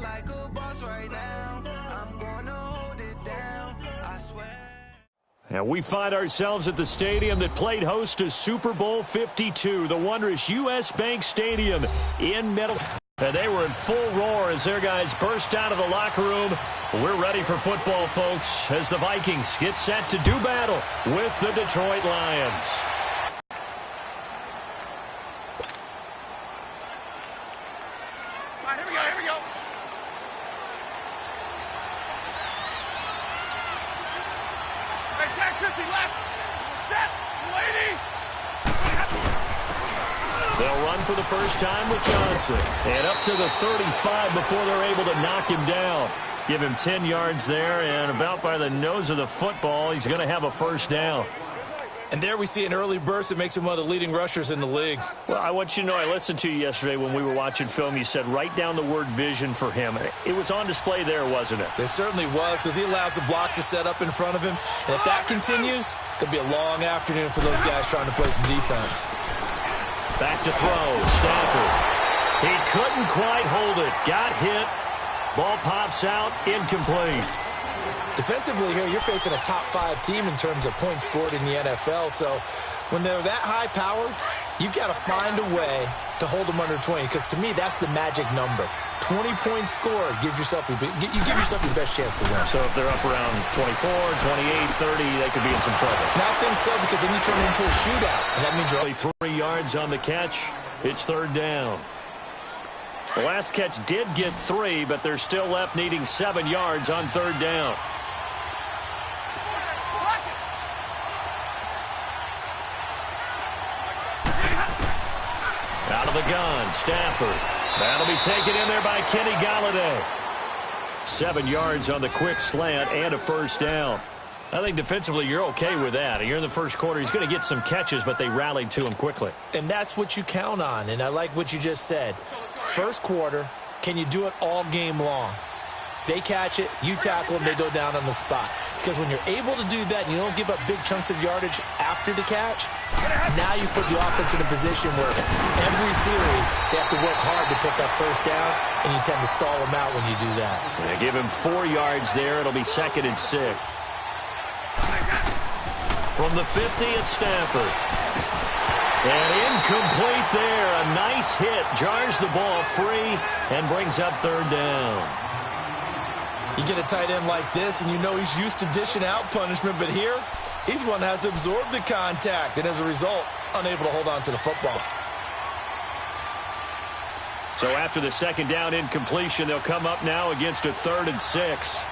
like a boss right now. I'm gonna hold it down, I swear. And we find ourselves at the stadium that played host to Super Bowl 52, the wondrous U.S. Bank Stadium in Middle. And they were in full roar as their guys burst out of the locker room. We're ready for football, folks, as the Vikings get set to do battle with the Detroit Lions. All right, here we go. Right, tag 50 left. Set, lady. They'll run for the first time with Johnson. And up to the 35 before they're able to knock him down. Give him 10 yards there, and about by the nose of the football, he's going to have a first down. And there we see an early burst that makes him one of the leading rushers in the league. Well, I want you to know, I listened to you yesterday when we were watching film. You said write down the word vision for him. It was on display there, wasn't it? It certainly was, because he allows the blocks to set up in front of him. And if that continues, it could be a long afternoon for those guys trying to play some defense. Back to throw, Stafford. He couldn't quite hold it. Got hit. Ball pops out, incomplete. Defensively here, you're facing a top-5 team in terms of points scored in the NFL. So when they're that high-powered, you've got to find a way to hold them under 20. Because to me, that's the magic number. 20 points scored gives yourself you give yourself your best chance to win. So if they're up around 24, 28, 30, they could be in some trouble. Now I think so, because then you turn it into a shootout. And that means you're only 3 yards on the catch. It's third down. The last catch did get 3, but they're still left needing 7 yards on third down. Out of the gun, Stafford. That'll be taken in there by Kenny Golladay. 7 yards on the quick slant and a first down. I think defensively you're okay with that. You're in the first quarter. He's going to get some catches, but they rallied to him quickly. And that's what you count on, and I like what you just said. First quarter, can you do it all game long? They catch it, you tackle them, they go down on the spot. Because when you're able to do that and you don't give up big chunks of yardage after the catch, now you put the offense in a position where every series they have to work hard to pick up first downs, and you tend to stall them out when you do that. They give him 4 yards there. It'll be 2nd and 6. From the 50 at Stafford. And incomplete there. A nice hit. Jars the ball free and brings up third down. You get a tight end like this, and you know he's used to dishing out punishment, but here, he's one that has to absorb the contact, and as a result, unable to hold on to the football. So after the second down incompletion, they'll come up now against a 3rd and 6.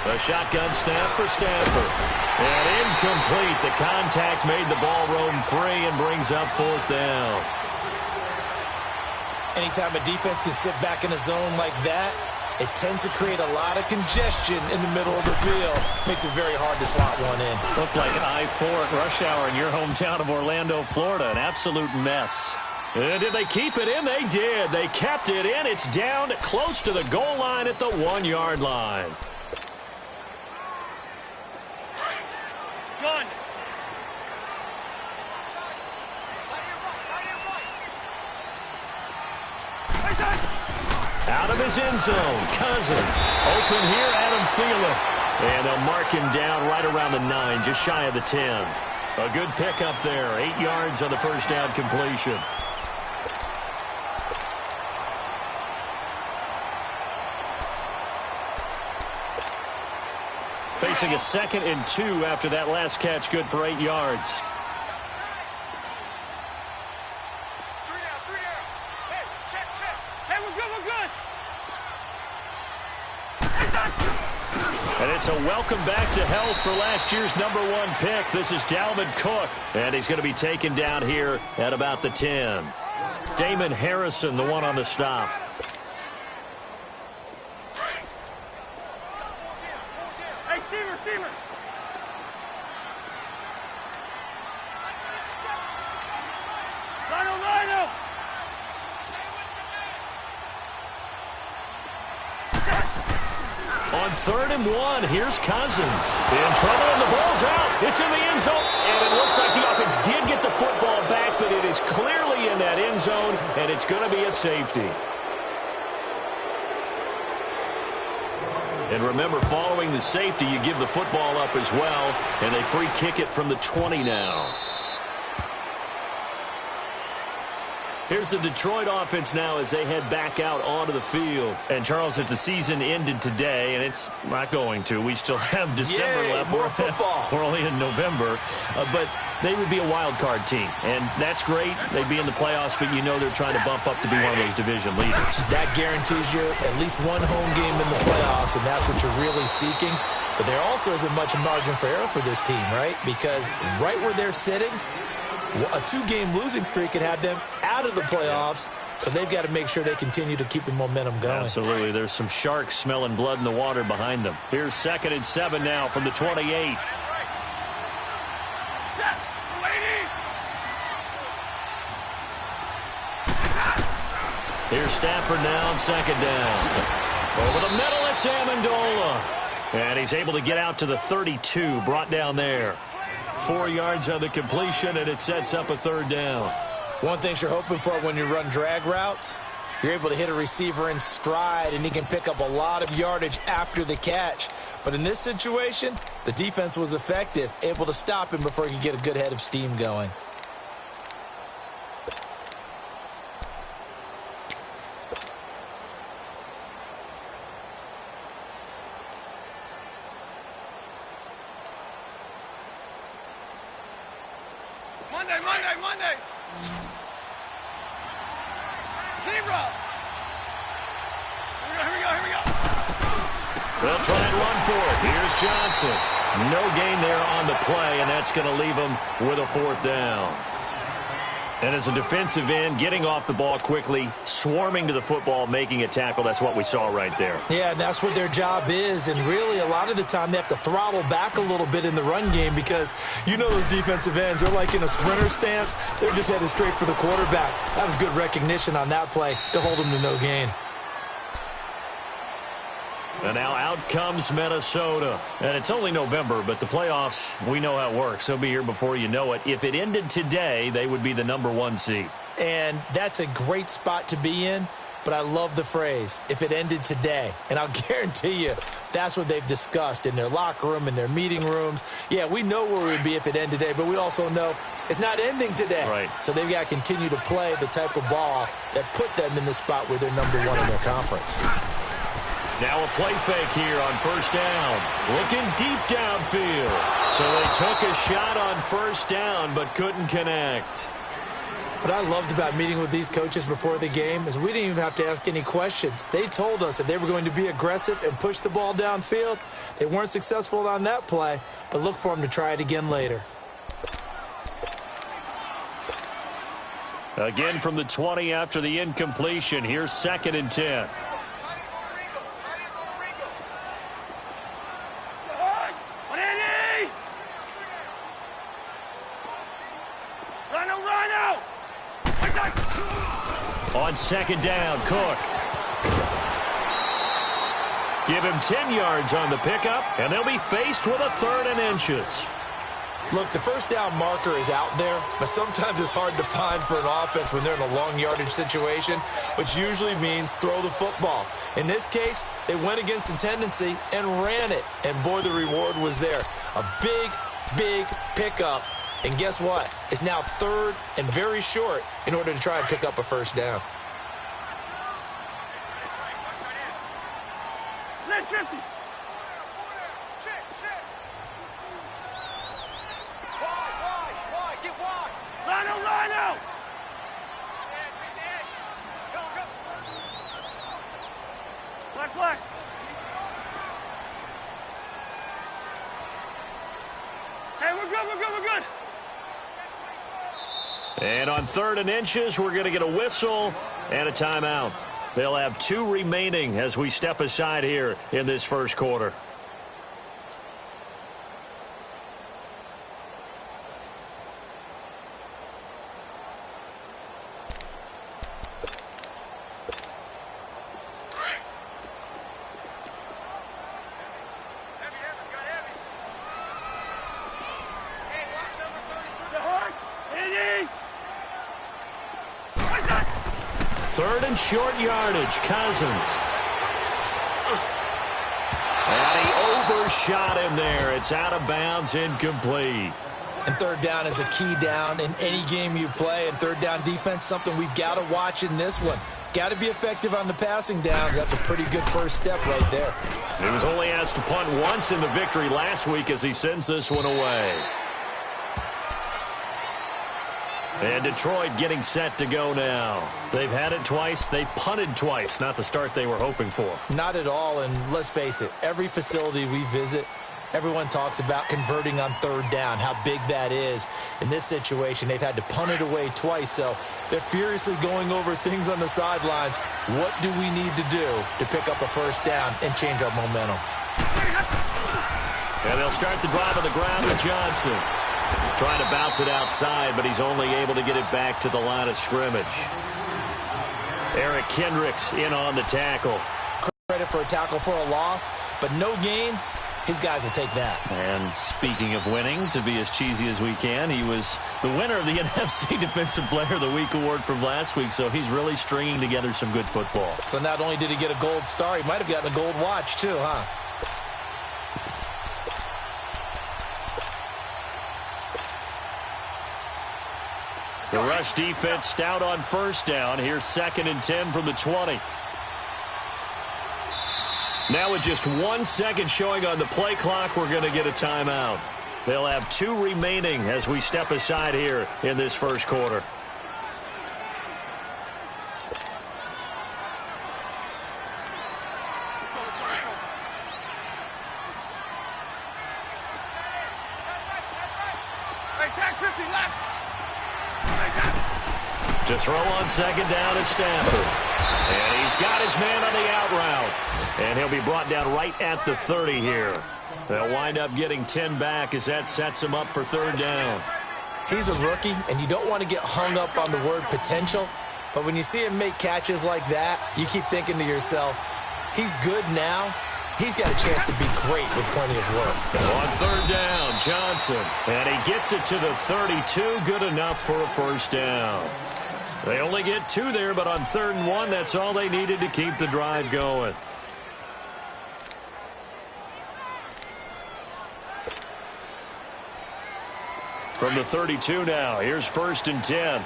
A shotgun snap for Stafford. And incomplete. The contact made the ball roam free and brings up 4th down. Anytime a defense can sit back in a zone like that, it tends to create a lot of congestion in the middle of the field. Makes it very hard to slot one in. Looked like I-4 at rush hour in your hometown of Orlando, Florida. An absolute mess. And did they keep it in? They did. They kept it in. It's down close to the goal line at the 1-yard line. Gun. Out of his end zone, Cousins. Open here, Adam Thielen. And they'll mark him down right around the 9, just shy of the 10. A good pickup there, 8 yards on the first down completion. Facing a 2nd and 2 after that last catch, good for 8 yards. Hey, we're good. And it's a welcome back to health for last year's #1 pick. This is Dalvin Cook, and he's going to be taken down here at about the 10. Damon Harrison, the one on the stop. Hey, Steamer. Lino. On 3rd and 1, here's Cousins. In trouble, and the ball's out. It's in the end zone, and it looks like the offense did get the football back, but it is clearly in that end zone, and it's going to be a safety. And remember, following the safety, you give the football up as well, and they free kick it from the 20 now. Here's the Detroit offense now as they head back out onto the field. And, Charles, if the season ended today, and it's not going to, we still have December left. More football. We're only in November. But they would be a wild card team. And that's great. They'd be in the playoffs, but you know they're trying to bump up to be one of those division leaders. That guarantees you at least one home game in the playoffs, and that's what you're really seeking. But there also isn't much margin for error for this team, right? Because right where they're sitting, a 2-game losing streak could have them out of the playoffs, so they've got to make sure they continue to keep the momentum going. Absolutely. There's some sharks smelling blood in the water behind them. Here's 2nd and 7 now from the 28. Set. Lady. Here's Stafford now on 2nd down. Over the middle, it's Amendola. And he's able to get out to the 32, brought down there. 4 yards on the completion, and it sets up a 3rd down. One thing you're hoping for when you run drag routes, you're able to hit a receiver in stride, and he can pick up a lot of yardage after the catch. But in this situation, the defense was effective, able to stop him before he could get a good head of steam going. Monday. Zebra. Here we go. They'll try and run for it. Here's Johnson. No gain there on the play, and that's going to leave them with a 4th down. And as a defensive end, getting off the ball quickly, swarming to the football, making a tackle, that's what we saw right there. Yeah, and that's what their job is. And really, a lot of the time, they have to throttle back a little bit in the run game because you know those defensive ends, they're like in a sprinter stance. They're just headed straight for the quarterback. That was good recognition on that play to hold them to no gain. And now out comes Minnesota. And it's only November, but the playoffs, we know how it works. They'll be here before you know it. If it ended today, they would be the #1 seed. And that's a great spot to be in, but I love the phrase, if it ended today. And I'll guarantee you, that's what they've discussed in their locker room, in their meeting rooms. Yeah, we know where we'd be if it ended today, but we also know it's not ending today. Right. So they've got to continue to play the type of ball that put them in the spot where they're #1 in their conference. Now a play fake here on 1st down. Looking deep downfield. So they took a shot on 1st down but couldn't connect. What I loved about meeting with these coaches before the game is we didn't even have to ask any questions. They told us that they were going to be aggressive and push the ball downfield. They weren't successful on that play, but look for them to try it again later. Again from the 20 after the incompletion. Here's 2nd and 10. On 2nd down, Cook. Give him 10 yards on the pickup, and they'll be faced with a 3rd and inches. Look, the 1st down marker is out there, but sometimes it's hard to find for an offense when they're in a long yardage situation, which usually means throw the football. In this case, they went against the tendency and ran it, and boy, the reward was there. A big pickup. And guess what? It's now 3rd and very short in order to try and pick up a 1st down. Let's 50. Wide. Get wide. Rhino. Black. Hey, we're good. And on 3rd and inches, we're going to get a whistle and a timeout. They'll have 2 remaining as we step aside here in this 1st quarter. 3rd and short yardage. Cousins. And he overshot him there. It's out of bounds, incomplete. And 3rd down is a key down in any game you play. And 3rd down defense, something we've got to watch in this one. Got to be effective on the passing downs. That's a pretty good first step right there. He was only asked to punt once in the victory last week as he sends this one away. And Detroit getting set to go now. They've had it twice. They've punted twice. Not the start they were hoping for. Not at all. And let's face it, every facility we visit, everyone talks about converting on 3rd down, how big that is. In this situation, they've had to punt it away twice, so they're furiously going over things on the sidelines. What do we need to do to pick up a 1st down and change our momentum? And they'll start the drive on the ground with Johnson. Trying to bounce it outside, but he's only able to get it back to the line of scrimmage. Eric Kendricks in on the tackle. Credit for a tackle for a loss, but no gain. His guys will take that. And speaking of winning, to be as cheesy as we can, he was the winner of the NFC Defensive Player of the Week award from last week, so he's really stringing together some good football. So not only did he get a gold star, he might have gotten a gold watch too, huh? The rush defense stout on 1st down. Here's 2nd and 10 from the 20. Now with just 1 second showing on the play clock, we're going to get a timeout. They'll have 2 remaining as we step aside here in this 1st quarter. To throw on 2nd down is Stafford. And he's got his man on the out route. And he'll be brought down right at the 30 here. They'll wind up getting 10 back as that sets him up for 3rd down. He's a rookie, and you don't want to get hung up on the word potential. But when you see him make catches like that, you keep thinking to yourself, he's good now. He's got a chance to be great with plenty of work. On 3rd down, Johnson. And he gets it to the 32. Good enough for a 1st down. They only get 2 there, but on 3rd and 1, that's all they needed to keep the drive going. From the 32 now, here's 1st and 10.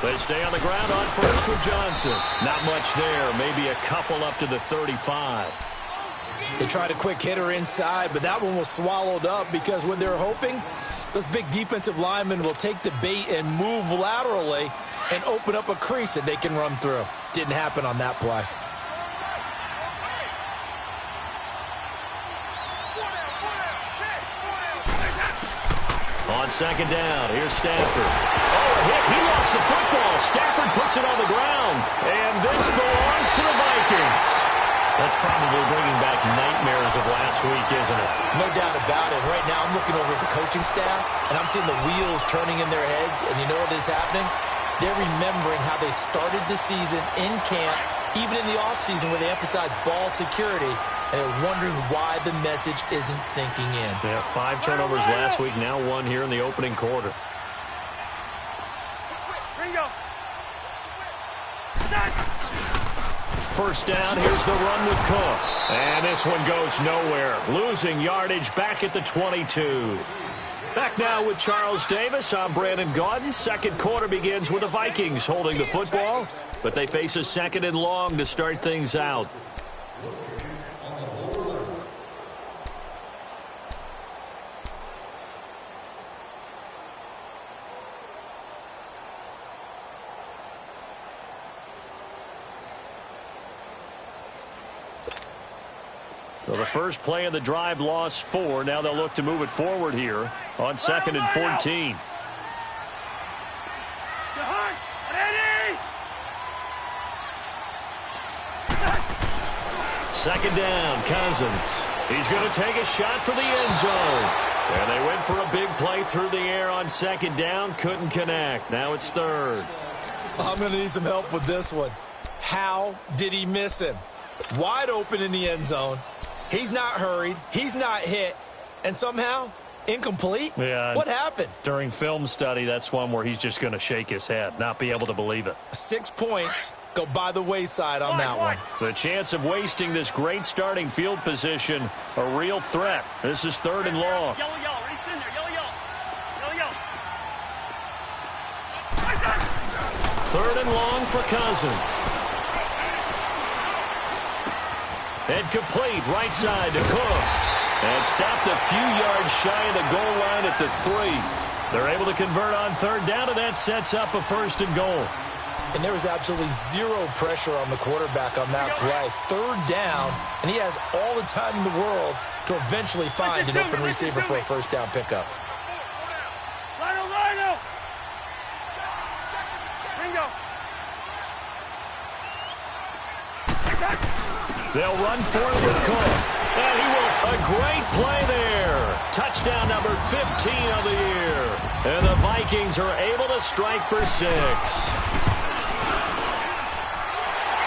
They stay on the ground on 1st with Johnson. Not much there, maybe a couple up to the 35. They tried a quick hitter inside, but that one was swallowed up because what they're hoping, those big defensive linemen will take the bait and move laterally and open up a crease that they can run through. Didn't happen on that play. On 2nd down, here's Stafford. Oh, a hit. He lost the football. Stafford puts it on the ground. And this belongs to the Vikings. That's probably bringing back nightmares of last week, isn't it? No doubt about it. Right now, I'm looking over at the coaching staff, and I'm seeing the wheels turning in their heads. And you know what is happening? They're remembering how they started the season in camp, even in the offseason where they emphasized ball security, and they're wondering why the message isn't sinking in. Yeah, 5 turnovers last week, now 1 here in the opening quarter. Bingo. 1st down, here's the run with Cook. And this one goes nowhere. Losing yardage back at the 22. Back now with Charles Davis. I'm Brandon Gaudin. 2nd quarter begins with the Vikings holding the football, but they face a 2nd and long to start things out. So the first play of the drive lost 4. Now they'll look to move it forward here on 2nd and 14. Ready? 2nd down, Cousins. He's going to take a shot for the end zone. And they went for a big play through the air on 2nd down. Couldn't connect. Now it's 3rd. I'm going to need some help with this one. How did he miss him? Wide open in the end zone. He's not hurried. He's not hit. And somehow Incomplete? Yeah. What happened? During film study, that's one where he's just going to shake his head, not be able to believe it. 6 points go by the wayside on that one. The chance of wasting this great starting field position, a real threat. This is 3rd and long. Yellow, yellow. Right in there. Yellow, yellow. Yellow, yellow. 3rd and long for Cousins. And complete, right side to Cook. And stopped a few yards shy of the goal line at the 3. They're able to convert on 3rd down, and that sets up a 1st and goal. And there was absolutely zero pressure on the quarterback on that play. 3rd down, and he has all the time in the world to eventually find an open receiver for a 1st down pickup. Lino, Lino. Bingo. They'll run for it with Cook. And he will. A great play there. Touchdown number 15 of the year. And the Vikings are able to strike for 6.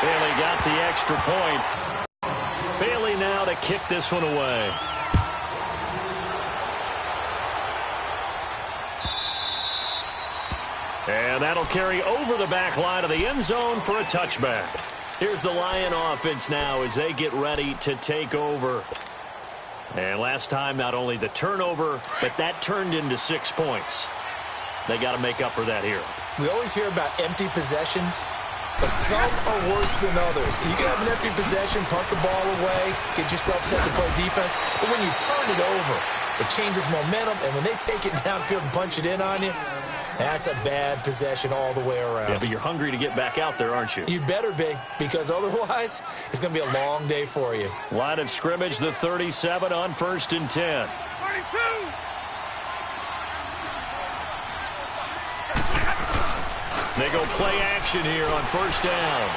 Bailey got the extra point. Bailey now to kick this one away. And that'll carry over the back line of the end zone for a touchback. Here's the Lion offense now as they get ready to take over. And last time, not only the turnover, but that turned into 6 points. They got to make up for that here. We always hear about empty possessions, but some are worse than others. You can have an empty possession, punt the ball away, get yourself set to play defense, but when you turn it over, it changes momentum, and when they take it downfield and punch it in on you, that's a bad possession all the way around. Yeah, but you're hungry to get back out there, aren't you? You better be, because otherwise, it's going to be a long day for you. Line of scrimmage, the 37 on 1st and 10. 32. They go play action here on 1st down.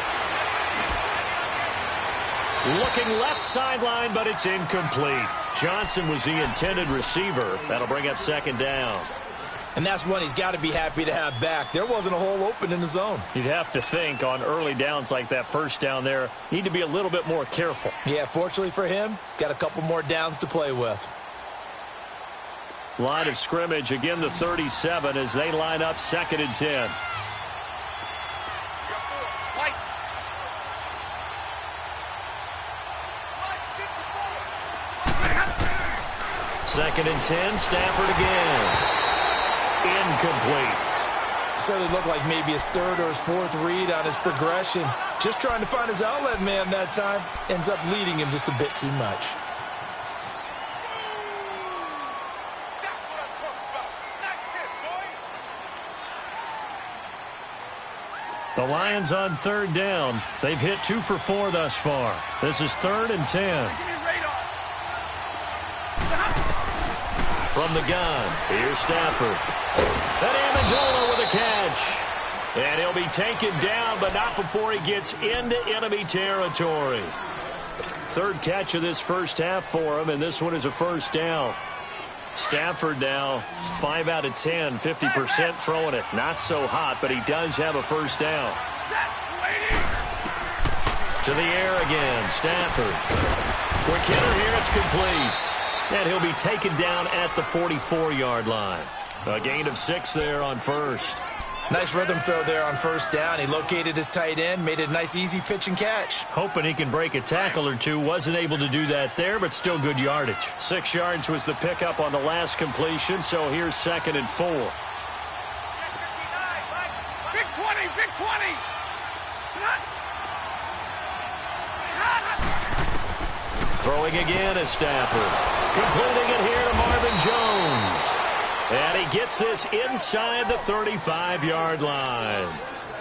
Looking left sideline, but it's incomplete. Johnson was the intended receiver. That'll bring up 2nd down. And that's one he's got to be happy to have back. There wasn't a hole open in the zone. You'd have to think on early downs like that 1st down there, need to be a little bit more careful. Yeah, fortunately for him, got a couple more downs to play with. Line of scrimmage, again the 37 as they line up 2nd and 10. White. 2nd and 10, Stafford again. Incomplete. Certainly looked like maybe his 3rd or his 4th read on his progression. Just trying to find his outlet man that time. Ends up leading him just a bit too much. That's what I'm talking about. Nice hit, boy. The Lions on 3rd down. They've hit 2 for 4 thus far. This is 3rd and 10. Give me radar. From the gun, here's Stafford. And Amendola with a catch. And he'll be taken down, but not before he gets into enemy territory. 3rd catch of this 1st half for him, and this one is a 1st down. Stafford now 5 out of 10, 50% throwing it. Not so hot, but he does have a 1st down. To the air again, Stafford. Quick hitter here, it's complete. And he'll be taken down at the 44-yard line. A gain of 6 there on 1st. Nice rhythm throw there on 1st down. He located his tight end, made it a nice, easy pitch and catch. Hoping he can break a tackle or two. Wasn't able to do that there, but still good yardage. 6 yards was the pickup on the last completion, so here's 2nd and 4. Big 20, big 20. Throwing again is Stafford. Completing it here to Marvin Jones. And he gets this inside the 35-yard line.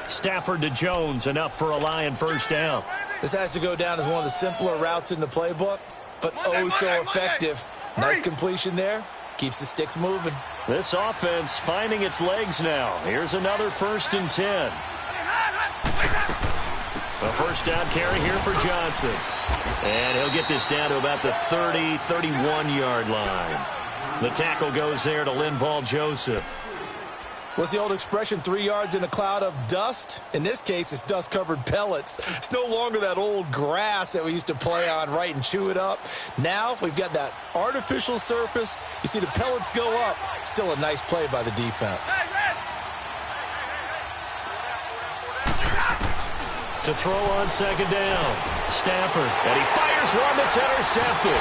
Stafford to Jones, enough for a Lion 1st down. This has to go down as one of the simpler routes in the playbook, but oh so effective. Nice completion there. Keeps the sticks moving. This offense finding its legs now. Here's another 1st and 10. A 1st down carry here for Johnson. And he'll get this down to about the 30, 31-yard line. The tackle goes there to Linval Joseph. What's the old expression, 3 yards in a cloud of dust? In this case, it's dust-covered pellets. It's no longer that old grass that we used to play on, right, and chew it up. Now we've got that artificial surface. You see the pellets go up. Still a nice play by the defense. To throw on second down, Stafford, and he fires one that's intercepted.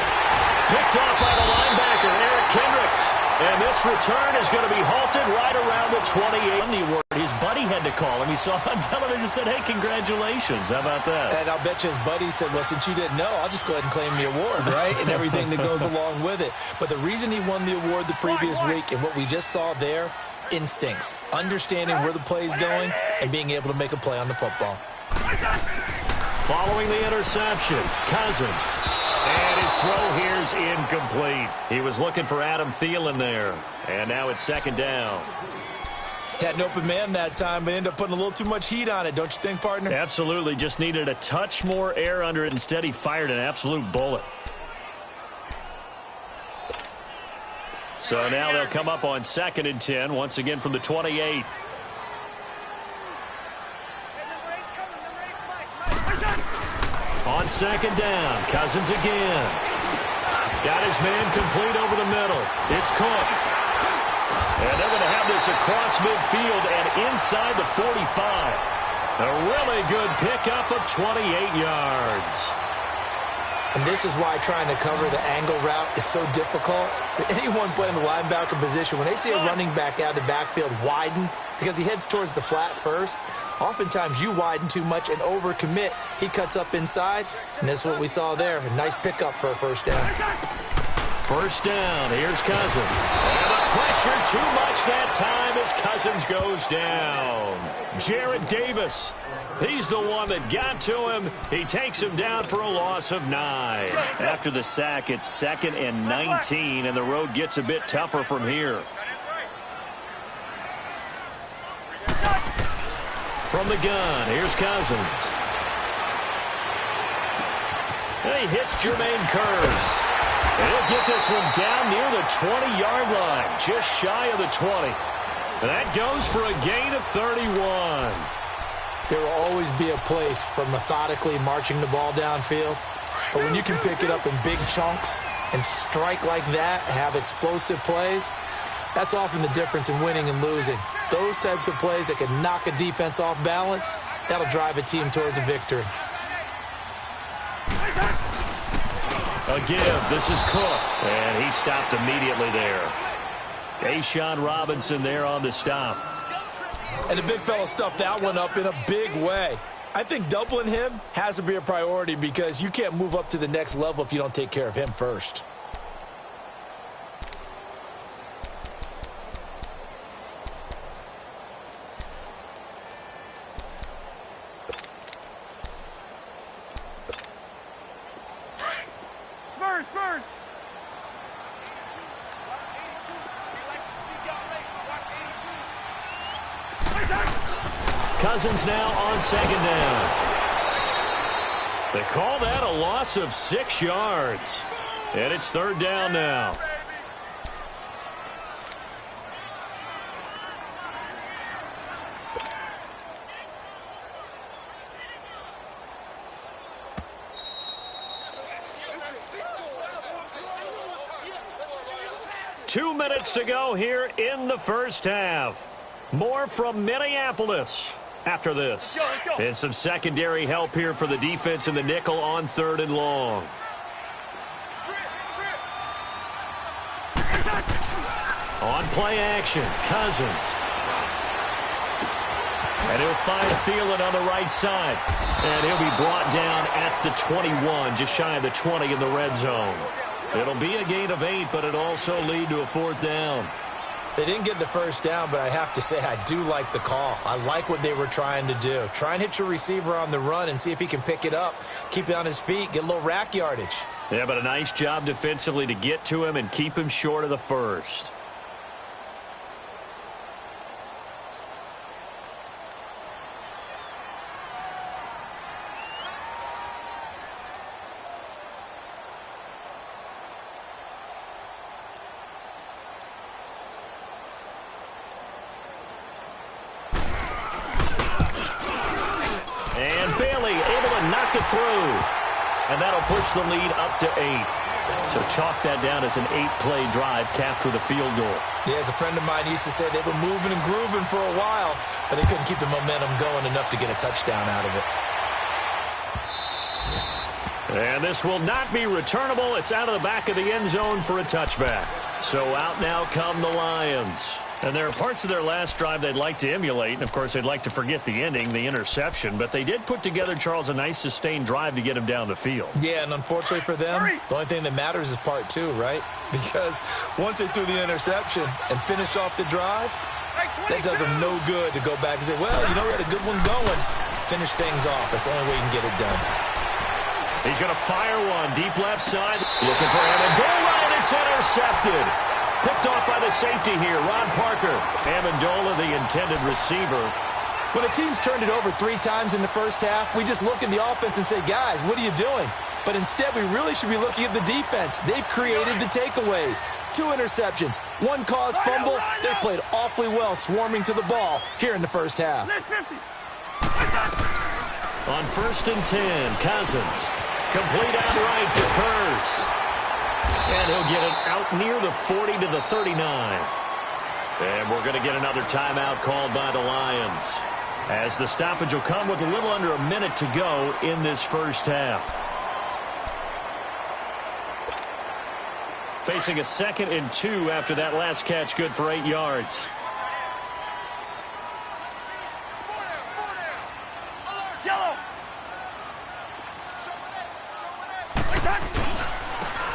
Picked off by the linebacker, Eric Kendricks. And this return is going to be halted right around the 28. On the award, his buddy had to call him. He saw on television and said, hey, congratulations. How about that? And I'll bet you his buddy said, well, since you didn't know, I'll just go ahead and claim the award, right? And everything that goes along with it. But the reason he won the award the previous week and what we just saw there, instincts, understanding where the play is going and being able to make a play on the football. Following the interception, Cousins. And his throw here's incomplete. He was looking for Adam Thielen there. And now it's second down. Had an open man that time, but ended up putting a little too much heat on it, don't you think, partner? Absolutely. Just needed a touch more air under it. Instead, he fired an absolute bullet. So now they'll come up on 2nd and 10, once again from the 28. On second down, Cousins again. Got his man complete over the middle. It's Cook. And they're going to have this across midfield and inside the 45. A really good pickup of 28 yards. And this is why trying to cover the angle route is so difficult. Anyone playing the linebacker position, when they see a running back out of the backfield widen, because he heads towards the flat first, oftentimes you widen too much and overcommit. He cuts up inside, and this is what we saw there. A nice pickup for a first down. First down, here's Cousins. And the pressure too much that time as Cousins goes down. Jarrad Davis. He's the one that got to him. He takes him down for a loss of 9. After the sack, it's 2nd and 19, and the road gets a bit tougher from here. From the gun, here's Cousins. And he hits Jermaine Kearse. And he'll get this one down near the 20-yard line, just shy of the 20. And that goes for a gain of 31. There will always be a place for methodically marching the ball downfield. But when you can pick it up in big chunks and strike like that, have explosive plays, that's often the difference in winning and losing. Those types of plays that can knock a defense off balance, that'll drive a team towards a victory. A give. This is Cook. And he stopped immediately there. A'Shawn Robinson there on the stop. And the big fella stuffed that one up in a big way. I think doubling him has to be a priority because you can't move up to the next level if you don't take care of him first. Cousins now on second down. They call that a loss of 6 yards. And it's 3rd down now. Two minutes to go here in the first half. More from Minneapolis after this. And some secondary help here for the defense in the nickel on 3rd and long. On play action, Cousins. And he'll find Thielen on the right side. And he'll be brought down at the 21, just shy of the 20 in the red zone. It'll be a gain of 8, but it'll also lead to a 4th down. They didn't get the first down, but I have to say I do like the call. I like what they were trying to do. Try and hit your receiver on the run and see if he can pick it up, keep it on his feet, get a little rack yardage. Yeah, but a nice job defensively to get to him and keep him short of the first. knock it through. And that'll push the lead up to 8. So chalk that down as an 8-play drive capped with a field goal. Yeah, as a friend of mine used to say, they were moving and grooving for a while, but they couldn't keep the momentum going enough to get a touchdown out of it. And this will not be returnable. It's out of the back of the end zone for a touchback. So out now come the Lions. And there are parts of their last drive they'd like to emulate. And, of course, they'd like to forget the ending, the interception. But they did put together, Charles, a nice sustained drive to get him down the field. Yeah, and unfortunately for them, the only thing that matters is part 2, right? Because once they threw the interception and finished off the drive, that does them no good to go back and say, well, we had a good one going. Finish things off. That's the only way you can get it done. He's going to fire one deep left side. Looking for Amendola, and it's intercepted. Picked off by the safety here, Ron Parker. Amendola, the intended receiver. When a team's turned it over 3 times in the first half, we just look at the offense and say, guys, what are you doing? But instead, we really should be looking at the defense. They've created the takeaways. 2 interceptions, 1 caused fumble. They played awfully well swarming to the ball here in the first half. On 1st and 10, Cousins. Complete out right to Kurz. And he'll get it out near the 40 to the 39. And we're going to get another timeout called by the Lions, as the stoppage will come with a little under a minute to go in this first half. Facing a 2nd and 2 after that last catch, good for 8 yards.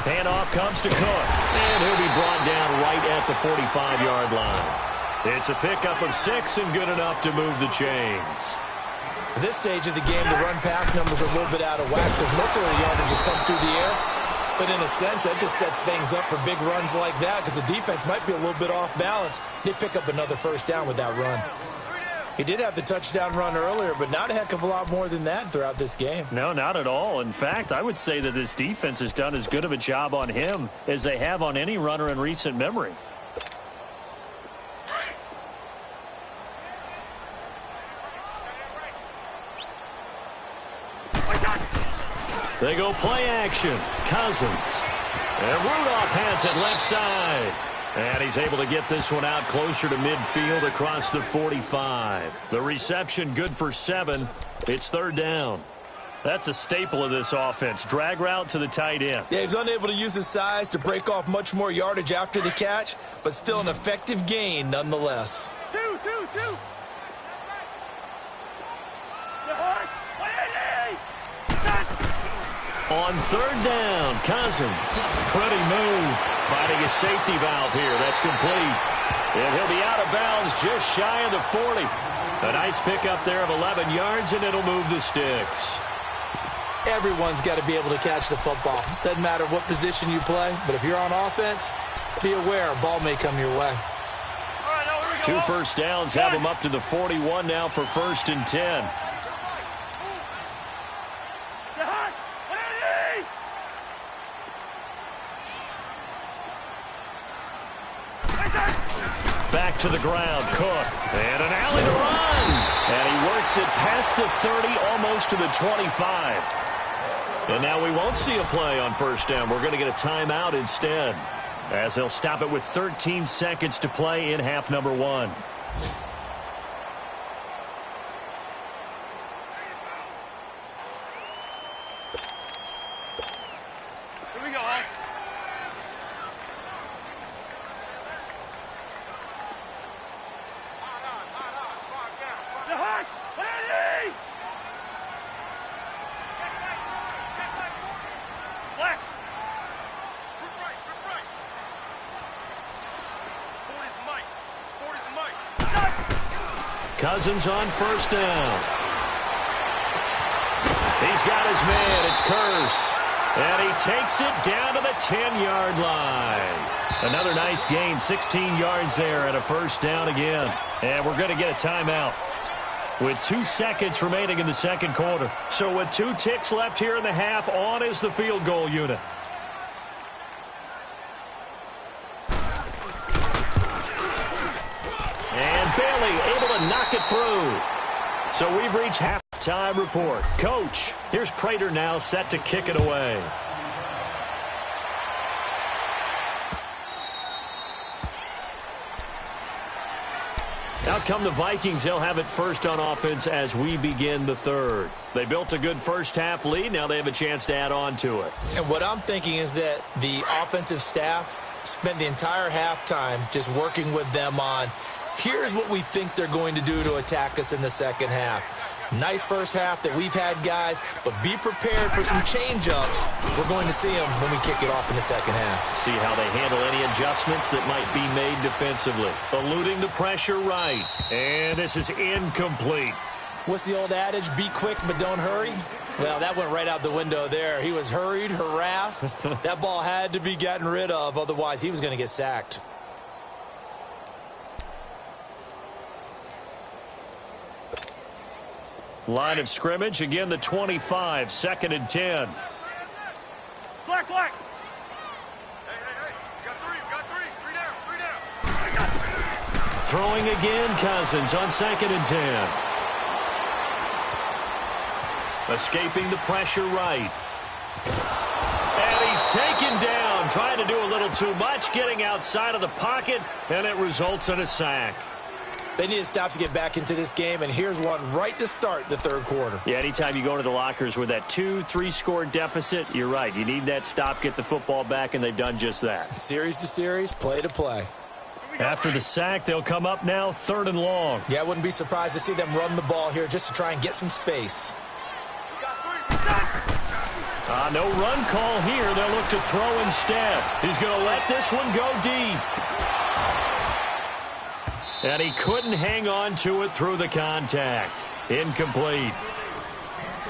Handoff comes to Cook, and he'll be brought down right at the 45-yard line. It's a pickup of 6 and good enough to move the chains. At this stage of the game, the run-pass numbers are a little bit out of whack because most of the yardage has come through the air. But in a sense, that just sets things up for big runs like that because the defense might be a little bit off balance. They pick up another first down with that run. He did have the touchdown run earlier, but not a heck of a lot more than that throughout this game. No, not at all. In fact, I would say that this defense has done as good of a job on him as they have on any runner in recent memory. They go play action. Cousins. And Rudolph has it left side. And he's able to get this one out closer to midfield across the 45. The reception good for 7. It's 3rd down. That's a staple of this offense. Drag route to the tight end. Yeah, he was unable to use his size to break off much more yardage after the catch, but still an effective gain nonetheless. Two. On 3rd down, Cousins. Pretty move. Finding a safety valve here. That's complete. And he'll be out of bounds just shy of the 40. A nice pickup there of 11 yards, and it'll move the sticks. Everyone's got to be able to catch the football. Doesn't matter what position you play, but if you're on offense, be aware a ball may come your way. 2 first downs have him up to the 41 now for 1st and 10. Back to the ground, Cook. And an alley to run. And he works it past the 30, almost to the 25. And now we won't see a play on 1st down. We're going to get a timeout instead, as they'll stop it with 13 seconds to play in half number 1. Here we go, Cousins on 1st down. He's got his man. It's Kurz. And he takes it down to the 10-yard line. Another nice gain, 16 yards there, and a 1st down again. And we're going to get a timeout with 2 seconds remaining in the 2nd quarter. So with 2 ticks left here in the half, on is the field goal unit. And Bailey able to knock it through. So we've reached half halftime report. Coach, here's Prater now set to kick it away. Out come the Vikings. They'll have it first on offense as we begin the third. They built a good first-half lead. Now they have a chance to add on to it. And what I'm thinking is that the offensive staff spent the entire halftime just working with them on, here's what we think they're going to do to attack us in the second half. Nice first half that we've had, guys, but be prepared for some change-ups. We're going to see them when we kick it off in the second half. See how they handle any adjustments that might be made defensively. Eluding the pressure right. And this is incomplete. What's the old adage? Be quick, but don't hurry? Well, that went right out the window there. He was hurried, harassed. That ball had to be gotten rid of, otherwise he was going to get sacked. Line of scrimmage, again the 25, 2nd and 10. Black. Hey. You got three down. Throwing again, Cousins on 2nd and 10. Escaping the pressure right. And he's taken down, trying to do a little too much, getting outside of the pocket, and it results in a sack. They need to stop to get back into this game, and here's one right to start the third quarter. Yeah, anytime you go into the lockers with that 2-3 score deficit, you're right. You need that stop, get the football back, and they've done just that. Series to series, play to play. After the sack, they'll come up now 3rd and long. Yeah, I wouldn't be surprised to see them run the ball here just to try and get some space. No run call here. They'll look to throw instead. He's going to let this one go deep. And he couldn't hang on to it through the contact. Incomplete.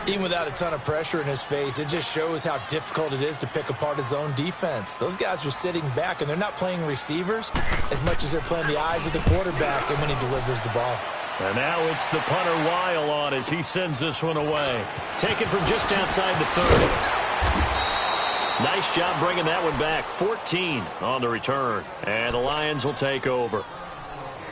Even without a ton of pressure in his face, it just shows how difficult it is to pick apart his own defense. Those guys are sitting back, and they're not playing receivers as much as they're playing the eyes of the quarterback and when he delivers the ball. And now it's the punter Weil on as he sends this one away. Taken from just outside the 30. Nice job bringing that one back. 14 on the return. And the Lions will take over.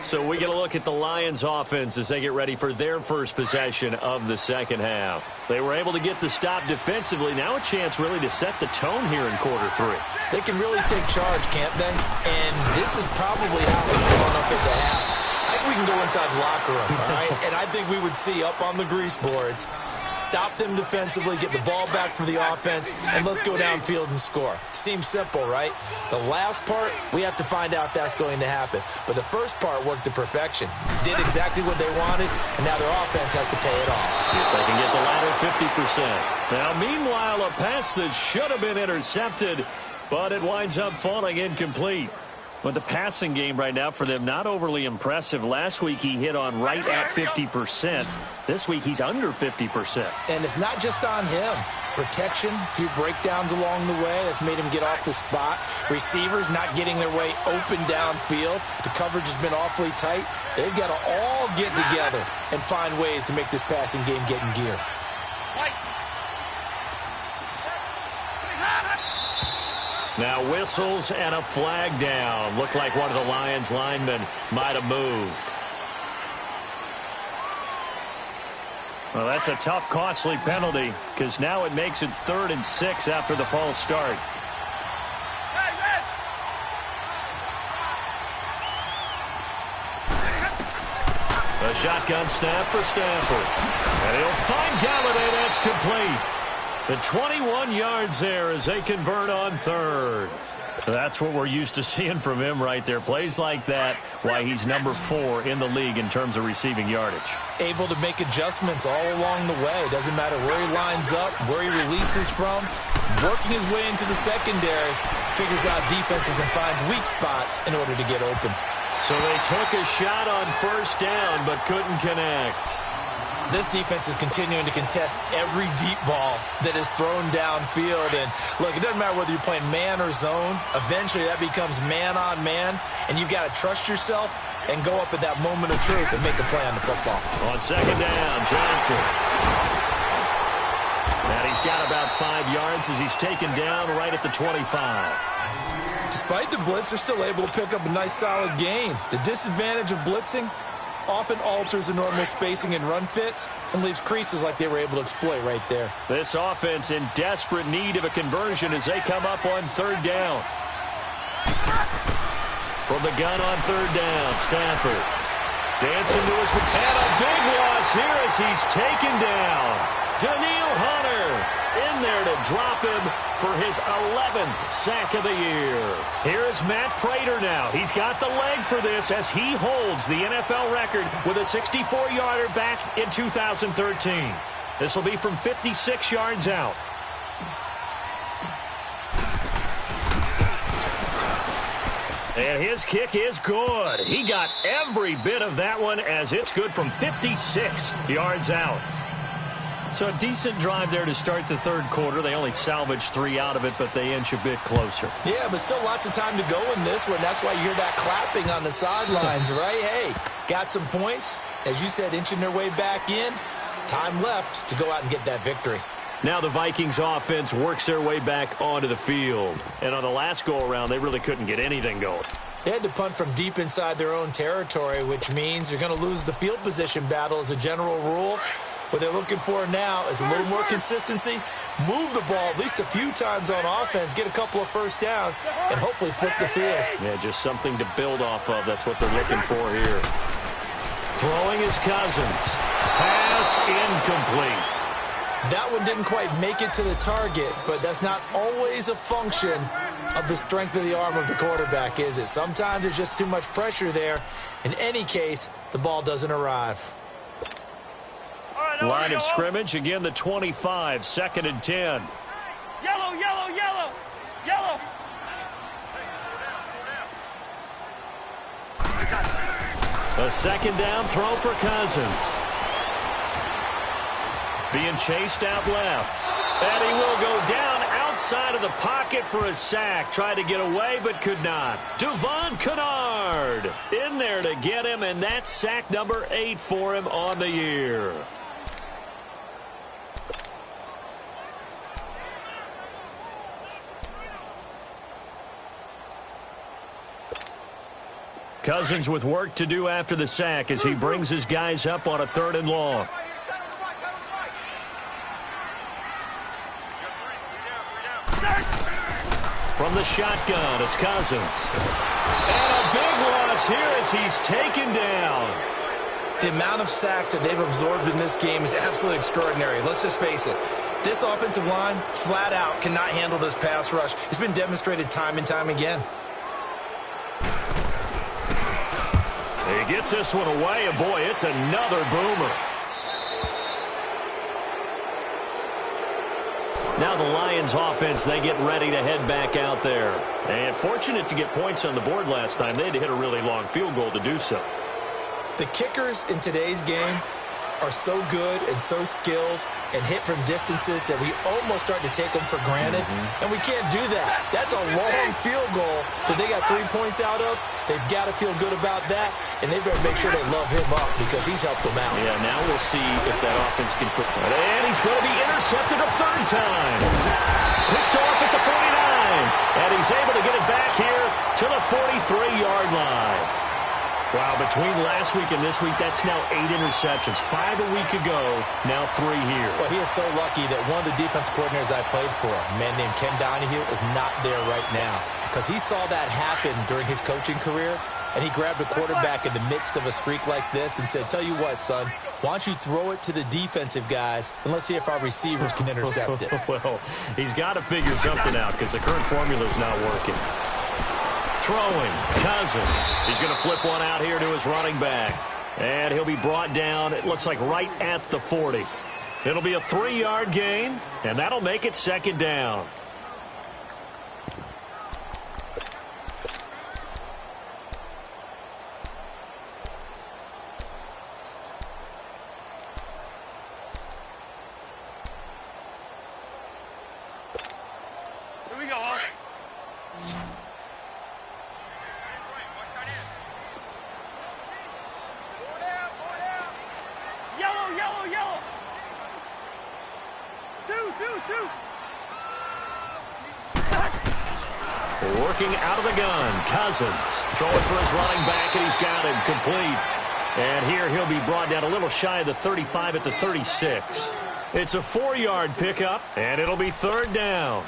So we get a look at the Lions offense as they get ready for their first possession of the second half. They were able to get the stop defensively. Now a chance really to set the tone here in quarter 3. They can really take charge, can't they? And this is probably how it's drawn up at the half. I think we can go inside the locker room, all right? And I think we would see up on the grease boards, stop them defensively, get the ball back for the offense, and let's go downfield and score. Seems simple, right? The last part, we have to find out if that's going to happen. But the first part worked to perfection. Did exactly what they wanted, and now their offense has to pay it off. See if they can get the latter 50%. Now, meanwhile, a pass that should have been intercepted, but it winds up falling incomplete. But the passing game right now for them, not overly impressive. Last week he hit on right at 50%. This week he's under 50%. And it's not just on him. Protection, a few breakdowns along the way. That's made him get off the spot. Receivers not getting their way open downfield. The coverage has been awfully tight. They've got to all get together and find ways to make this passing game get in gear. Now whistles and a flag down. Looked like one of the Lions linemen might have moved. Well, that's a tough, costly penalty because now it makes it 3rd and 6 after the false start. A shotgun snap for Stafford. And he'll find Galladay. That's complete. The 21 yards there as they convert on 3rd. That's what we're used to seeing from him right there. Plays like that, why he's number 4 in the league in terms of receiving yardage. Able to make adjustments all along the way. Doesn't matter where he lines up, where he releases from. Working his way into the secondary, figures out defenses and finds weak spots in order to get open. So they took a shot on 1st down but couldn't connect. This defense is continuing to contest every deep ball that is thrown downfield. And, look, it doesn't matter whether you're playing man or zone. Eventually, that becomes man-on-man, and you've got to trust yourself and go up at that moment of truth and make a play on the football. On 2nd down, Johnson. And he's got about 5 yards as he's taken down right at the 25. Despite the blitz, they're still able to pick up a nice, solid gain. The disadvantage of blitzing, often alters the normal spacing and run fits and leaves creases like they were able to exploit right there. This offense in desperate need of a conversion as they come up on third down. From the gun on third down, Stafford dancing to his and a big loss here as he's taken down. Daniil Hunter in there to drop him for his 11th sack of the year. Here is Matt Prater now. He's got the leg for this as he holds the NFL record with a 64-yarder back in 2013. This will be from 56 yards out. And his kick is good. He got every bit of that one as it's good from 56 yards out. So a decent drive there to start the third quarter. They only salvaged 3 out of it, but they inch a bit closer. Yeah, but still lots of time to go in this one. That's why you hear that clapping on the sidelines, right? Hey, got some points. As you said, inching their way back in. Time left to go out and get that victory. Now the Vikings offense works their way back onto the field. And on the last go-around, they really couldn't get anything going. They had to punt from deep inside their own territory, which means you're going to lose the field position battle as a general rule. What they're looking for now is a little more consistency, move the ball at least a few times on offense, get a couple of first downs, and hopefully flip the field. Yeah, just something to build off of. That's what they're looking for here. Throwing his Cousins. Pass incomplete. That one didn't quite make it to the target, but that's not always a function of the strength of the arm of the quarterback, is it? Sometimes there's just too much pressure there. In any case, the ball doesn't arrive. Line of scrimmage, again the 25, 2nd and 10. Yellow, yellow, yellow, yellow. A second down throw for Cousins. Being chased out left. And he will go down outside of the pocket for a sack. Tried to get away but could not. Devon Kennard in there to get him, and that's sack number 8 for him on the year. Cousins with work to do after the sack as he brings his guys up on a 3rd and long. From the shotgun, it's Cousins. And a big loss here as he's taken down. The amount of sacks that they've absorbed in this game is absolutely extraordinary. Let's just face it. This offensive line, flat out, cannot handle this pass rush. It's been demonstrated time and time again. He gets this one away, and boy, it's another boomer. Now the Lions offense, they get ready to head back out there. And fortunate to get points on the board last time. They had to hit a really long field goal to do so. The kickers in today's game are so good and so skilled and hit from distances that we almost start to take them for granted. And we can't do that. That's a long field goal that they got 3 points out of. They've got to feel good about that, and they better make sure they love him up because he's helped them out. Yeah, now we'll see if that offense can put that. And he's going to be intercepted a 3rd time. Picked off at the 49. And he's able to get it back here to the 43-yard line. Wow, between last week and this week, that's now 8 interceptions. 5 a week ago, now 3 here. Well, he is so lucky that one of the defense coordinators I played for, a man named Ken Donahue, is not there right now. Because he saw that happen during his coaching career, and he grabbed a quarterback in the midst of a streak like this and said, tell you what, son, why don't you throw it to the defensive guys, and let's see if our receivers can intercept it. Well, he's got to figure something out because the current formula is not working. Throwing, Cousins. He's going to flip one out here to his running back. And he'll be brought down, it looks like right at the 40. It'll be a 3-yard gain, and that'll make it 2nd down. Here we go, Hawk. Yellow, yellow, yellow. Two. Working out of the gun, Cousins. Throwing for his running back, and he's got him complete. And here he'll be brought down a little shy of the 35 at the 36. It's a 4-yard pickup, and it'll be third down.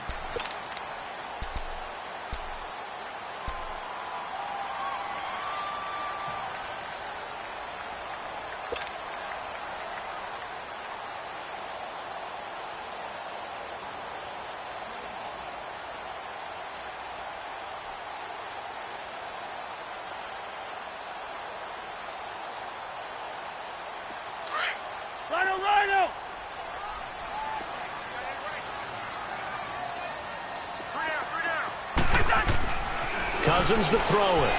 Cousins to throw it.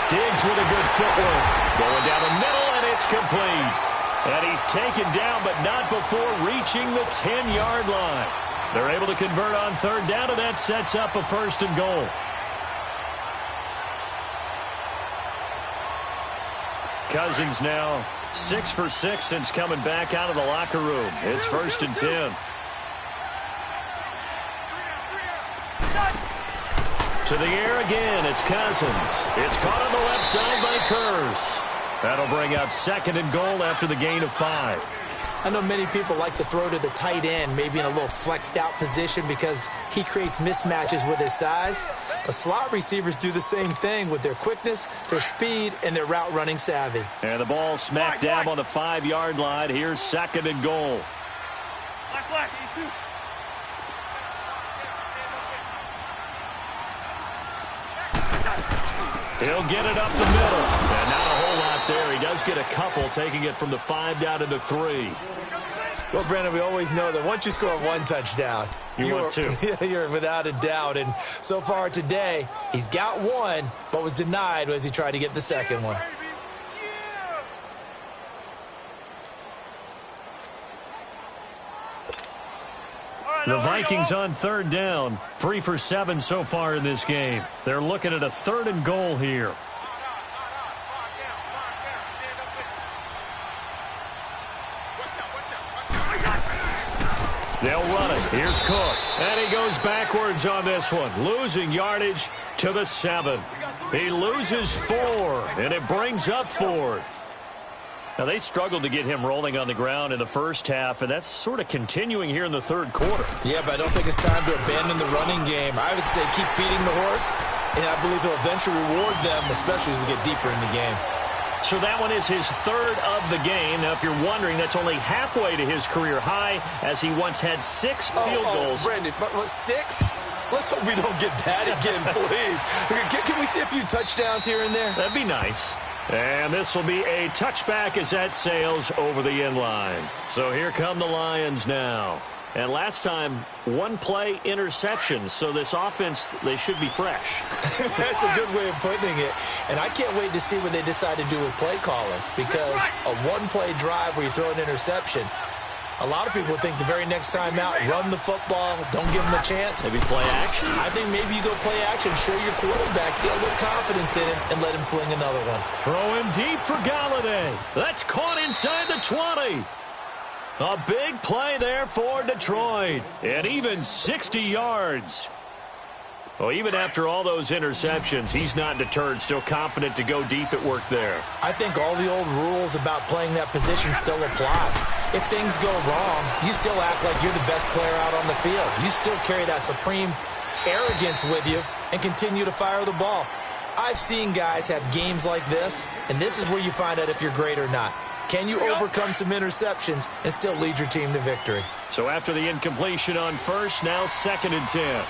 Diggs with a good footwork. Going down the middle, and it's complete. And he's taken down, but not before reaching the 10-yard line. They're able to convert on third down, and that sets up a first and goal. Cousins now 6 for 6 since coming back out of the locker room. It's first and 10. To the air again, it's Cousins. It's caught on the left side by Kurz. That'll bring up second and goal after the gain of 5. I know many people like to throw to the tight end, maybe in a little flexed out position because he creates mismatches with his size. The slot receivers do the same thing with their quickness, their speed, and their route running savvy. And the ball smack dab on the 5-yard line. Here's second and goal. Black, E2. He'll get it up the middle. And not a whole lot there. He does get a couple, taking it from the 5 down to the 3. Well, Brandon, we always know that once you score one touchdown, want two. You're without a doubt. And so far today, he's got one, but was denied as he tried to get the second one. The Vikings on third down, 3 for 7 so far in this game. They're looking at a third and goal here. They'll run it. Here's Cook. And he goes backwards on this one, losing yardage to the 7. He loses 4, and it brings up 4th. Now, they struggled to get him rolling on the ground in the first half, and that's sort of continuing here in the third quarter. Yeah, but I don't think it's time to abandon the running game. I would say keep feeding the horse, and I believe he'll eventually reward them, especially as we get deeper in the game. So that one is his third of the game. Now, if you're wondering, that's only halfway to his career high, as he once had 6 field goals. Brandon, but 6? Let's hope we don't get that again, please. Can we see a few touchdowns here and there? That'd be nice. And this will be a touchback as that sails over the end line. So here come the Lions now. And last time, 1 play interception. So this offense, they should be fresh. That's a good way of putting it. And I can't wait to see what they decide to do with play calling. Because a 1-play drive where you throw an interception, a lot of people think the very next time out, run the football, don't give them a chance. Maybe play action? I think maybe you go play action, show your quarterback, get a little confidence in it, and let him fling another one. Throw him deep for Galladay. That's caught inside the 20. A big play there for Detroit. And even 60 yards. Well, even after all those interceptions, he's not deterred, still confident to go deep at work there. I think all the old rules about playing that position still apply. If things go wrong, you still act like you're the best player out on the field. You still carry that supreme arrogance with you and continue to fire the ball. I've seen guys have games like this, and this is where you find out if you're great or not. Can you overcome some interceptions and still lead your team to victory? So after the incompletion on first, now 2nd and 10.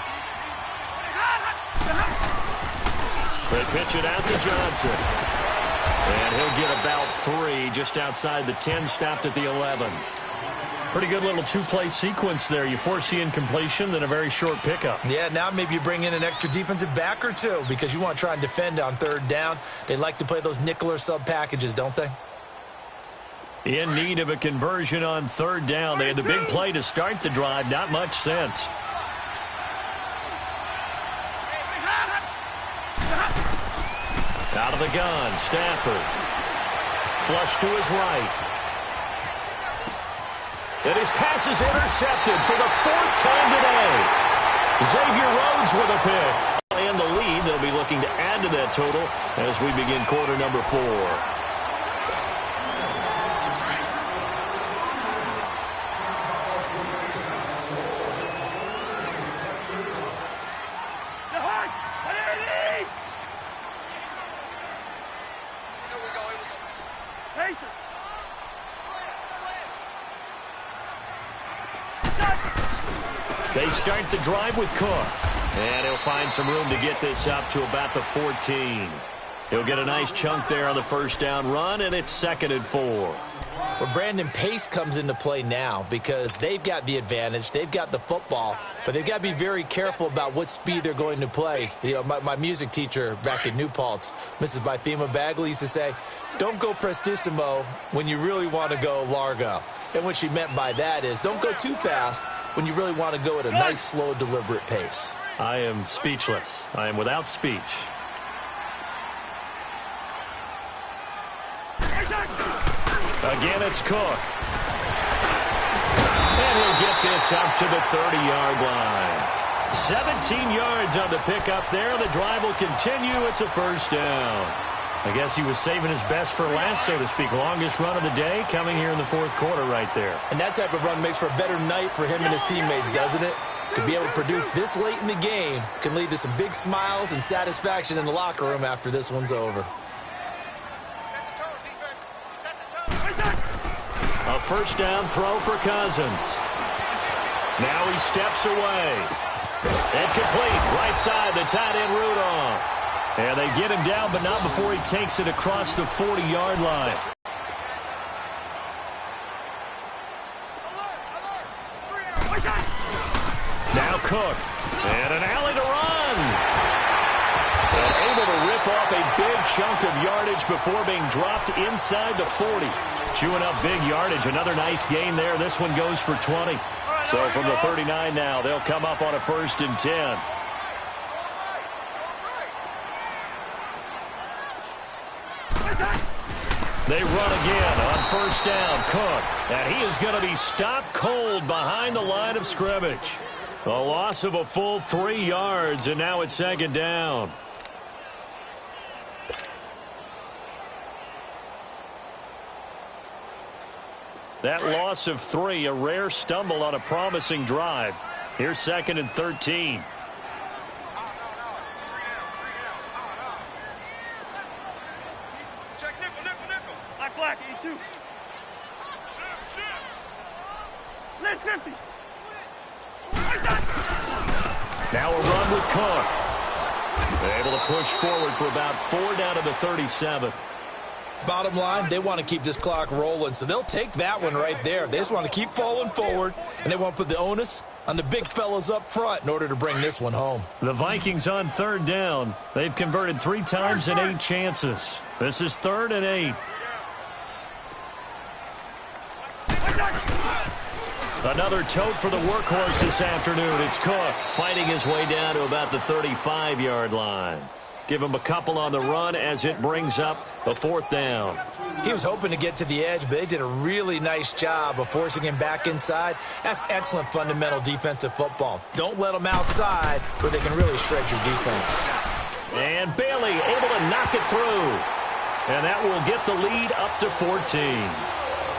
They pitch it out to Johnson. And he'll get about 3 just outside the 10, stopped at the 11. Pretty good little 2-play sequence there. You force the incompletion, then a very short pickup. Yeah, now maybe you bring in an extra defensive back or 2 because you want to try and defend on third down. They like to play those nickel or sub packages, don't they? In need of a conversion on third down. They had the big play to start the drive. Not much sense. Out of the gun, Stafford. Flush to his right. And his pass is intercepted for the 4th time today. Xavier Rhodes with a pick. And the lead, they'll be looking to add to that total as we begin quarter number 4. They start the drive with Cook. And he'll find some room to get this up to about the 14. He'll get a nice chunk there on the first down run, and it's 2nd and 4. Well, Brandon, pace comes into play now because they've got the advantage. They've got the football, but they've got to be very careful about what speed they're going to play. You know, my music teacher back in New Paltz, Mrs. Bythema Bagley, used to say, don't go prestissimo when you really want to go largo. And what she meant by that is don't go too fast when you really want to go at a nice, slow, deliberate pace. I am speechless. I am without speech. Again, it's Cook. And he'll get this up to the 30-yard line. 17 yards on the pickup there. The drive will continue. It's a first down. I guess he was saving his best for last, so to speak. Longest run of the day coming here in the 4th quarter right there. And that type of run makes for a better night for him and his teammates, doesn't it? To be able to produce this late in the game can lead to some big smiles and satisfaction in the locker room after this one's over. A first down throw for Cousins. Now he steps away. Incomplete. Right side, the tight end Rudolph. And they get him down, but not before he takes it across the 40-yard line. Now Cook. And an alley to run. And able to rip off a big chunk of yardage before being dropped inside the 40. Chewing up big yardage. Another nice gain there. This one goes for 20. So from the 39 now, they'll come up on a 1st and 10. They run again on first down. Cook. And he is going to be stopped cold behind the line of scrimmage. A loss of a full 3 yards, and now it's 2nd down. That loss of 3, a rare stumble on a promising drive. Here's 2nd and 13. Black, 82. Let's 50. Now a run with Cook. Able to push forward for about 4 down to the 37. Bottom line, they want to keep this clock rolling, so they'll take that one right there. They just want to keep falling forward, and they want to put the onus on the big fellas up front in order to bring this one home. The Vikings on 3rd down. They've converted 3 times in 8 chances. This is 3rd and 8. Another tote for the workhorse this afternoon. It's Cook fighting his way down to about the 35-yard line. Give him a couple on the run as it brings up a 4th down. He was hoping to get to the edge, but they did a really nice job of forcing him back inside. That's excellent fundamental defensive football. Don't let them outside where they can really shred your defense. And Bailey able to knock it through. And that will get the lead up to 14.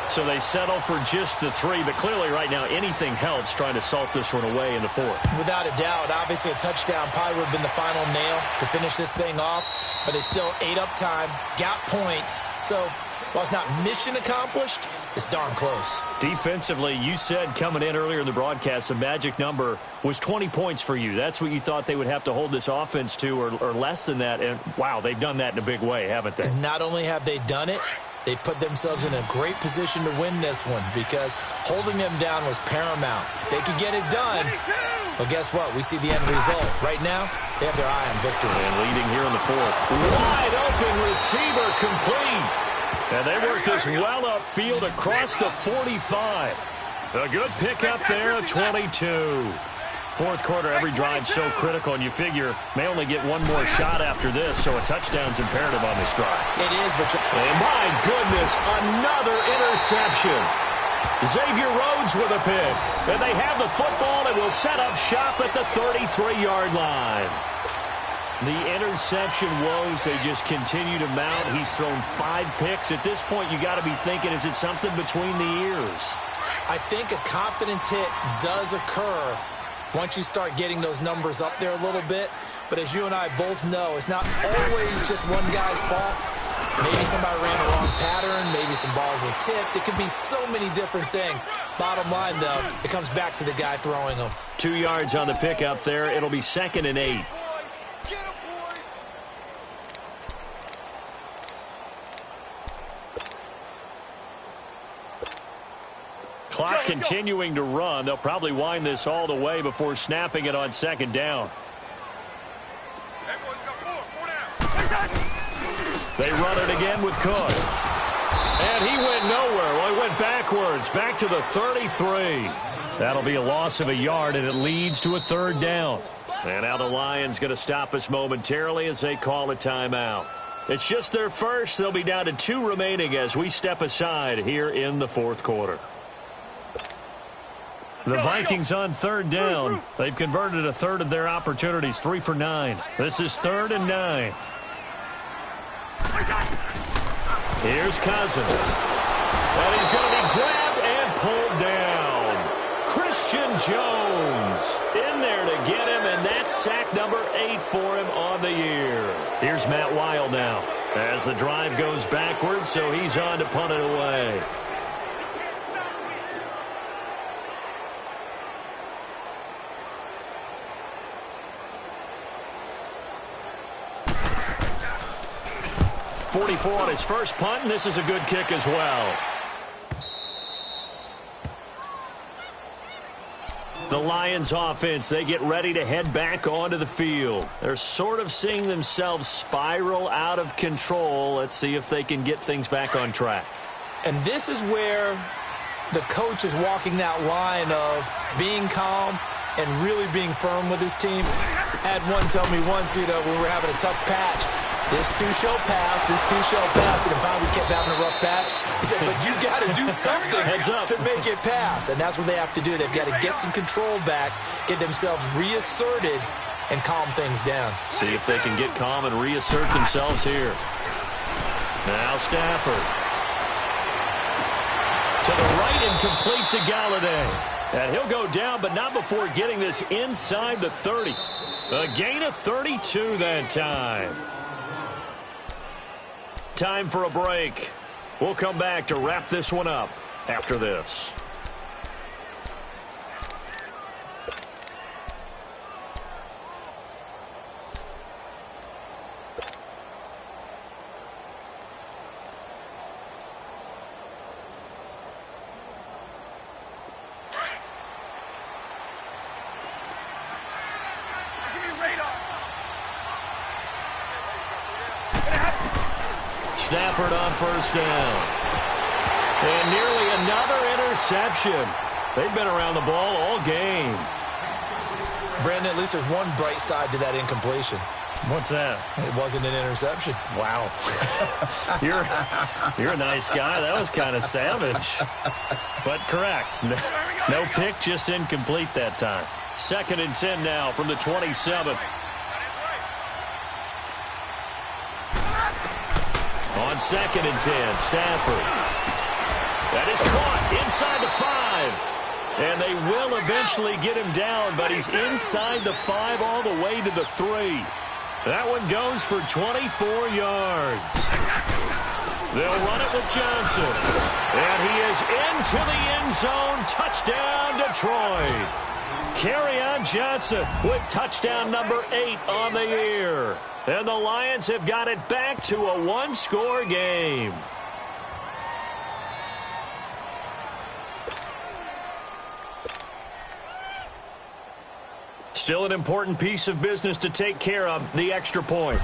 So they settle for just the 3, but clearly right now anything helps trying to salt this one away in the 4th. Without a doubt, obviously a touchdown probably would have been the final nail to finish this thing off, but it's still ate up time, got points. So while it's not mission accomplished, it's darn close. Defensively, you said coming in earlier in the broadcast, the magic number was 20 points for you. That's what you thought they would have to hold this offense to or less than that. And, wow, they've done that in a big way, haven't they? And not only have they done it, they put themselves in a great position to win this one because holding them down was paramount. If they could get it done, well, guess what? We see the end result. Right now, they have their eye on victory. And leading here in the 4th. Wide open receiver complete. And they work this well upfield across the 45. A good pickup there at 22. 4th quarter, every drive so critical, and you figure may only get one more shot after this, so a touchdown's imperative on this drive. It is, but and my goodness, another interception. Xavier Rhodes with a pick. And they have the football and will set up shop at the 33-yard line. The interception woes, they just continue to mount. He's thrown 5 picks. At this point, you got to be thinking, is it something between the ears? I think a confidence hit does occur once you start getting those numbers up there a little bit. But as you and I both know, it's not always just one guy's fault. Maybe somebody ran the wrong pattern. Maybe some balls were tipped. It could be so many different things. Bottom line, though, it comes back to the guy throwing them. 2 yards on the pickup there. It'll be 2nd and 8. Clock continuing to run. They'll probably wind this all the way before snapping it on 2nd down. They run it again with Cook. And he went nowhere. Well, he went backwards, back to the 33. That'll be a loss of a yard, and it leads to a 3rd down. And now the Lions going to stop us momentarily as they call a timeout. It's just their first. They'll be down to 2 remaining as we step aside here in the 4th quarter. The Vikings on 3rd down. They've converted a third of their opportunities, 3 for 9. This is 3rd and 9. Here's Cousins. And he's going to be grabbed and pulled down. Christian Jones in there to get him, and that's sack number 8 for him on the year. Here's Matt Weil now as the drive goes backwards, so he's on to punt it away. .44 on his first punt, and this is a good kick as well. The Lions offense, they get ready to head back onto the field. They're sort of seeing themselves spiral out of control. Let's see if they can get things back on track. And this is where the coach is walking that line of being calm and really being firm with his team. I had one tell me once, when we were having a tough patch, this too shall pass, this too shall pass, and finally we kept having a rough patch. He said, but you got to do something to make it pass, and that's what they have to do. They've got to get some control back, get themselves reasserted, and calm things down. See if they can get calm and reassert themselves here. Now Stafford. To the right and complete to Galladay. And he'll go down, but not before getting this inside the 30. A gain of 32 that time. Time for a break. We'll come back to wrap this one up after this. Stafford on first down. And nearly another interception. They've been around the ball all game. Brandon, at least there's one bright side to that incompletion. What's that? It wasn't an interception. Wow. You're a nice guy. That was kind of savage. But correct. No pick, just incomplete that time. 2nd and 10 now from the 27. On 2nd and 10, Stafford. That is caught inside the 5. And they will eventually get him down, but he's inside the 5 all the way to the 3. That one goes for 24 yards. They'll run it with Johnson. And he is into the end zone. Touchdown, Detroit. Kerryon Johnson with touchdown number 8 on the year. And the Lions have got it back to a 1-score game. Still an important piece of business to take care of, the extra point.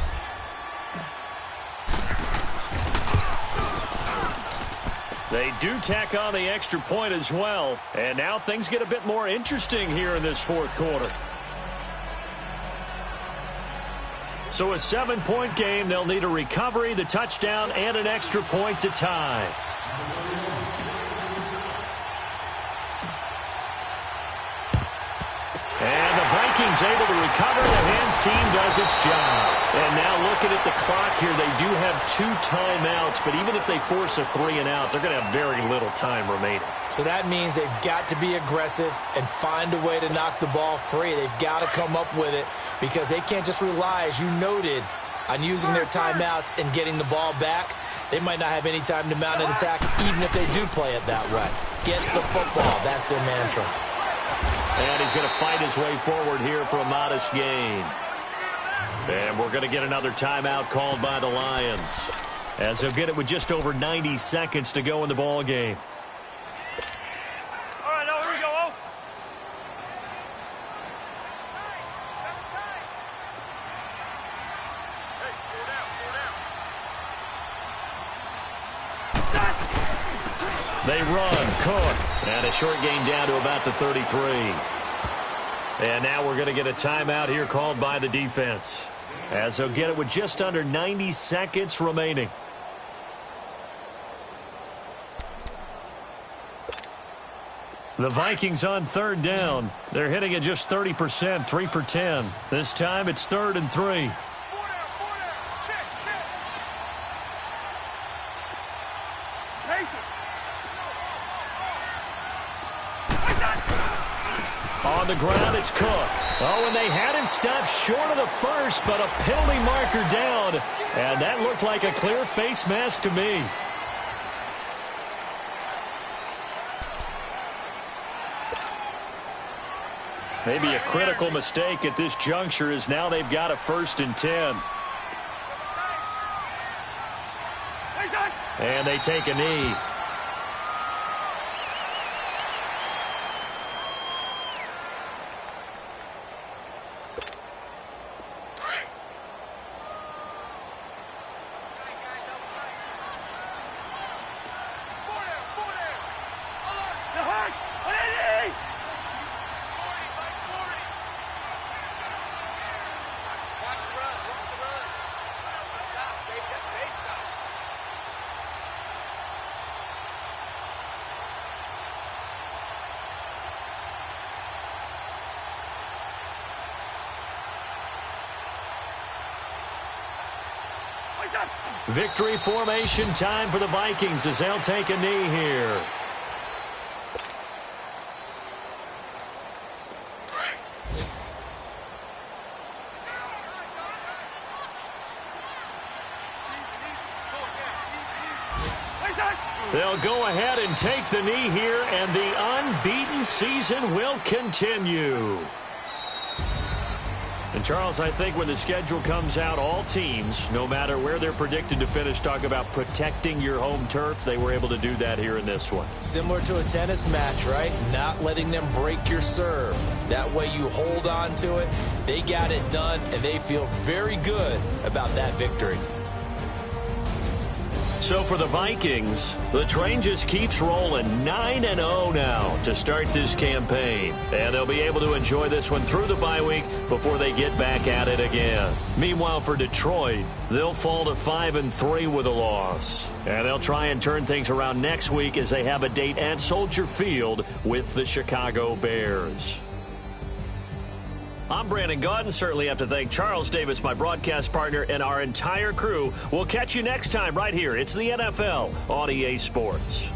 They do tack on the extra point as well. And now things get a bit more interesting here in this 4th quarter. So a 7-point game, they'll need a recovery, the touchdown, and an extra point to tie. And the Vikings Vikings able to recover. The hands team does its job. And now looking at the clock here, they do have 2 timeouts, but even if they force a 3-and-out, they're going to have very little time remaining. So that means they've got to be aggressive and find a way to knock the ball free. They've got to come up with it because they can't just rely, as you noted, on using their timeouts and getting the ball back. They might not have any time to mount an attack, even if they do play it that way. Get the football. That's their mantra. And he's going to fight his way forward here for a modest gain. And we're going to get another timeout called by the Lions, as they'll get it with just over 90 seconds to go in the ball game. All right, now here we go. Hey, go down. They run, Cook, and a short gain down to about the 33. And now we're going to get a timeout here called by the defense, as they'll get it with just under 90 seconds remaining. The Vikings on 3rd down. They're hitting at just 30%, 3 for 10. This time it's 3rd and 3. 4 down. Check. On the ground, it's Cook. Oh, and they had him stopped short of the first, but a penalty marker down. And that looked like a clear face mask to me. Maybe a critical mistake at this juncture, as now they've got a 1st and 10. And they take a knee. Victory formation time for the Vikings as they'll take a knee here. They'll go ahead and take the knee here, and the unbeaten season will continue. And, Charles, I think when the schedule comes out, all teams, no matter where they're predicted to finish, talk about protecting your home turf. They were able to do that here in this one. Similar to a tennis match, right? Not letting them break your serve. That way you hold on to it. They got it done, and they feel very good about that victory. So for the Vikings, the train just keeps rolling. 9-0 now to start this campaign. And they'll be able to enjoy this one through the bye week before they get back at it again. Meanwhile, for Detroit, they'll fall to 5-3 with a loss. And they'll try and turn things around next week as they have a date at Soldier Field with the Chicago Bears. I'm Brandon Gaudin. Certainly have to thank Charles Davis, my broadcast partner, and our entire crew. We'll catch you next time right here. It's the NFL on EA Sports.